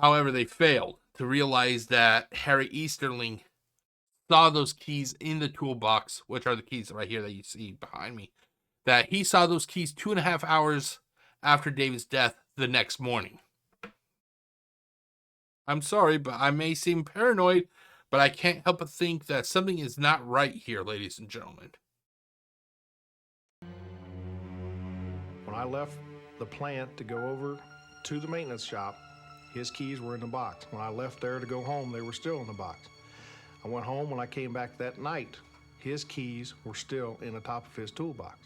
However, they failed to realize that Harry Easterling saw those keys in the toolbox, which are the keys right here that you see behind me, that he saw those keys 2.5 hours after David's death the next morning. I'm sorry, but I may seem paranoid, but I can't help but think that something is not right here, ladies and gentlemen. When I left the plant to go over to the maintenance shop, his keys were in the box. When I left there to go home, they were still in the box. I went home. When I came back that night, his keys were still in the top of his toolbox.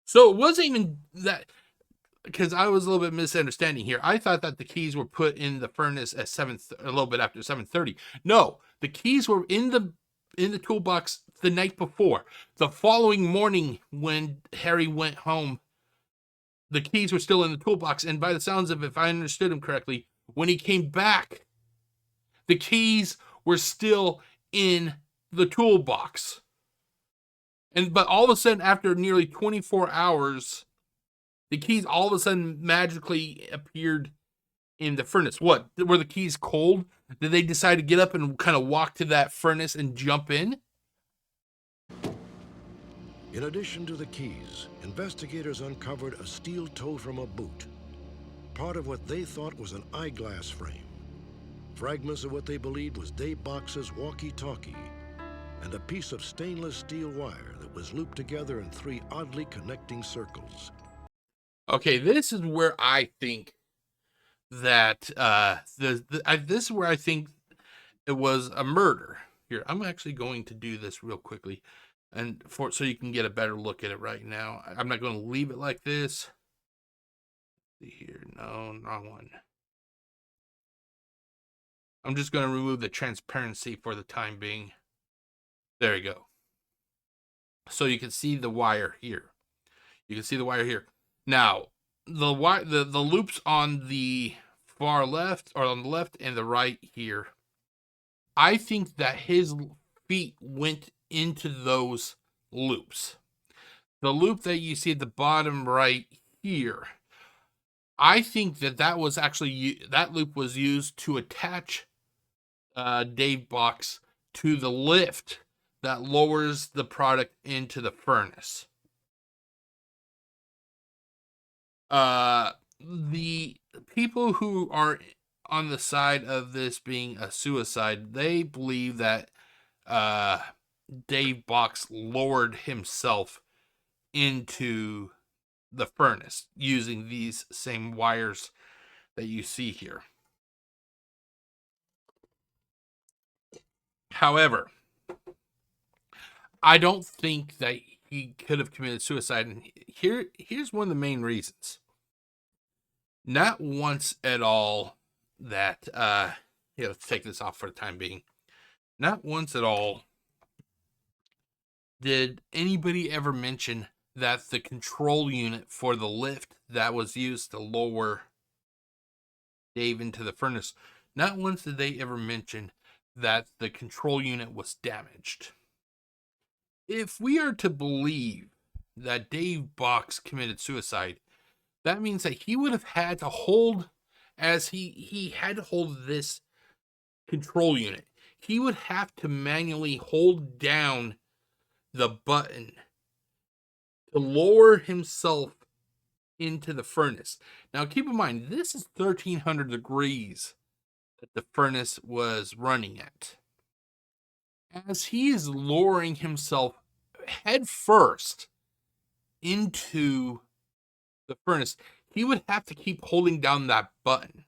So it wasn't even that, because I was a little bit misunderstanding here. I thought that the keys were put in the furnace at a little bit after 7:30. No, the keys were in the toolbox the night before. The following morning, when Harry went home, the keys were still in the toolbox. And by the sounds of it, if I understood him correctly, when he came back, the keys were still in the toolbox. But all of a sudden, after nearly 24 hours, the keys all of a sudden magically appeared in the furnace. What? Were the keys cold? Did they decide to get up and kind of walk to that furnace and jump in? In addition to the keys, investigators uncovered a steel toe from a boot, part of what they thought was an eyeglass frame, fragments of what they believed was Dave Box's walkie-talkie, and a piece of stainless steel wire that was looped together in 3 oddly connecting circles. Okay, this is where I think that this is where I think it was a murder. Here, I'm actually going to do this real quickly, and so you can get a better look at it right now. I'm not going to leave it like this. Let's see here, no, wrong one. I'm just going to remove the transparency for the time being. There you go. So you can see the wire here. You can see the wire here. Now, the loops on the far left, or on the left and the right here, I think that his feet went into those loops. The loop that you see at the bottom right here, I think that was actually, that loop was used to attach Dave Bocks to the lift that lowers the product into the furnace. The people who are on the side of this being a suicide, they believe that Dave Bocks lowered himself into the furnace using these same wires that you see here. However, I don't think that he could have committed suicide, and here's one of the main reasons. Not once at all that let's take this off for the time being. Not once at all did anybody ever mention that the control unit for the lift that was used to lower Dave into the furnace, not once did they ever mention that the control unit was damaged. If we are to believe that Dave Bocks committed suicide, that means that he would have had to hold, as he had to hold this control unit, he would have to manually hold down the button to lower himself into the furnace. Now, keep in mind, this is 1,300 degrees that the furnace was running at. As he is lowering himself head first into the furnace, he would have to keep holding down that button.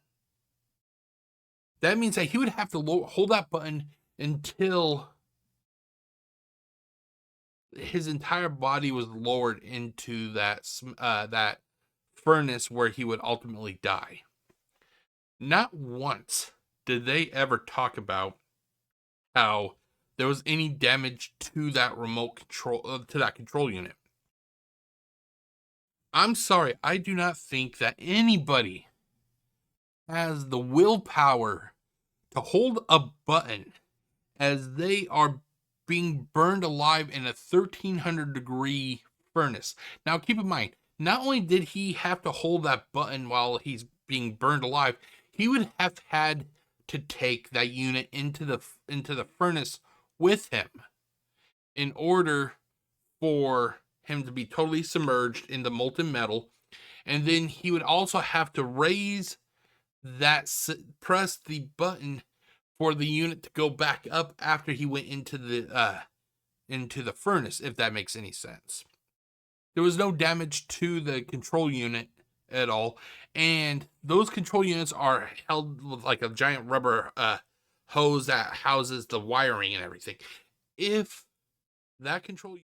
That means that he would have to hold that button until his entire body was lowered into that furnace where he would ultimately die. Not once did they ever talk about how there was any damage to that remote control, to that control unit. I'm sorry, I do not think that anybody has the willpower to hold a button as they are being burned alive in a 1,300 degree furnace. Now, keep in mind, not only did he have to hold that button while he's being burned alive, he would have had to take that unit into the furnace with him in order for him to be totally submerged in the molten metal. And then he would also have to press the button for the unit to go back up after he went into the furnace, if that makes any sense. There was no damage to the control unit at all, and those control units are held with like a giant rubber hose that houses the wiring and everything. If that control